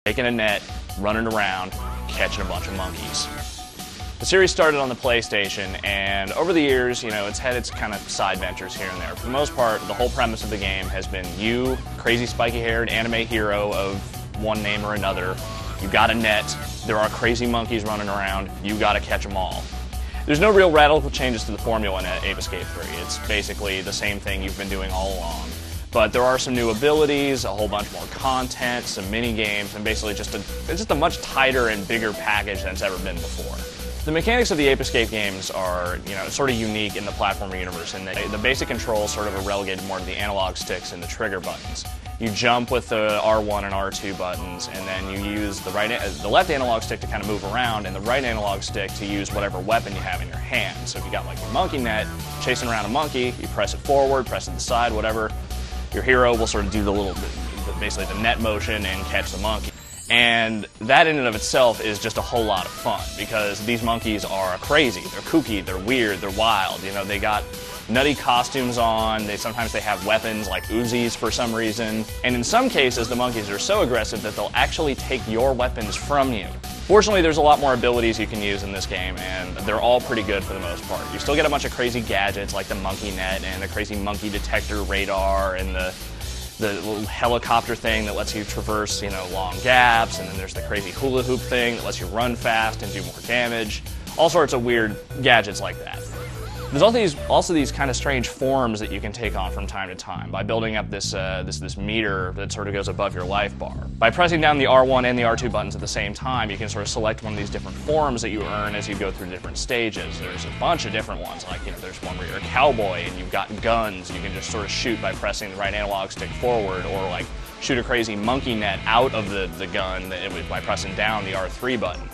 Taking a net, running around, catching a bunch of monkeys. The series started on the PlayStation, and over the years, it's had its kind of side ventures here and there. For the most part, the whole premise of the game has been you, crazy spiky-haired anime hero of one name or another. You got a net, there are crazy monkeys running around, you gotta catch them all. There's no real radical changes to the formula in Ape Escape 3. It's basically the same thing you've been doing all along. But there are some new abilities, a whole bunch more content, some mini games, and basically it's just a much tighter and bigger package than it's ever been before. The mechanics of the Ape Escape games are, sort of unique in the platformer universe, and the basic controls sort of are relegated more to the analog sticks and the trigger buttons. You jump with the R1 and R2 buttons, and then you use the left analog stick to kind of move around, and the right analog stick to use whatever weapon you have in your hand. So if you got like your monkey net, chasing around a monkey, you press it forward, press it to the side, whatever. Your hero will sort of do basically the net motion and catch the monkey. And that in and of itself is just a whole lot of fun because these monkeys are crazy, they're kooky, they're weird, they're wild. They got nutty costumes on, sometimes they have weapons like Uzis for some reason. And in some cases, the monkeys are so aggressive that they'll actually take your weapons from you. Fortunately, there's a lot more abilities you can use in this game, and they're all pretty good for the most part. You still get a bunch of crazy gadgets like the monkey net and the crazy monkey detector radar and the little helicopter thing that lets you traverse, long gaps, and then there's the crazy hula hoop thing that lets you run fast and do more damage. All sorts of weird gadgets like that. There's also these kind of strange forms that you can take on from time to time by building up this meter that sort of goes above your life bar. By pressing down the R1 and the R2 buttons at the same time, you can sort of select one of these different forms that you earn as you go through different stages. There's a bunch of different ones, like there's one where you're a cowboy and you've got guns. You can just sort of shoot by pressing the right analog stick forward, or like shoot a crazy monkey net out of the gun by pressing down the R3 button.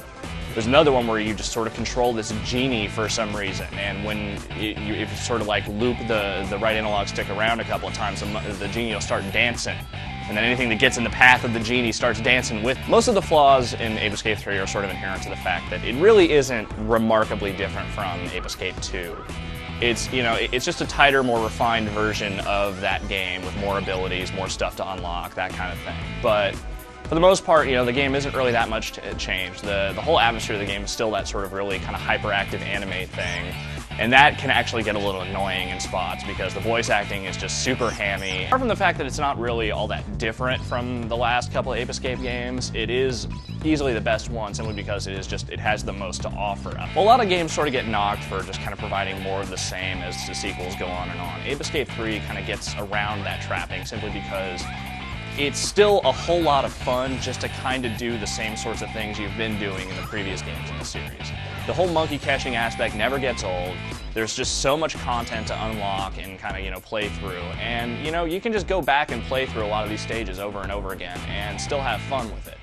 There's another one where you just sort of control this genie for some reason, and if you sort of like loop the right analog stick around a couple of times, the genie will start dancing, and then anything that gets in the path of the genie starts dancing with. Most of the flaws in Ape Escape 3 are sort of inherent to the fact that it really isn't remarkably different from Ape Escape 2. It's just a tighter, more refined version of that game with more abilities, more stuff to unlock, that kind of thing. But for the most part, the game isn't really that much changed. The whole atmosphere of the game is still that sort of really kind of hyperactive anime thing, and that can actually get a little annoying in spots because the voice acting is just super hammy. Apart from the fact that it's not really all that different from the last couple of Ape Escape games, it is easily the best one simply because it has the most to offer. Well, a lot of games sort of get knocked for just kind of providing more of the same as the sequels go on and on. Ape Escape 3 kind of gets around that trapping simply because it's still a whole lot of fun just to kind of do the same sorts of things you've been doing in the previous games in the series. The whole monkey catching aspect never gets old. There's just so much content to unlock and kind of, play through. And, you can just go back and play through a lot of these stages over and over again and still have fun with it.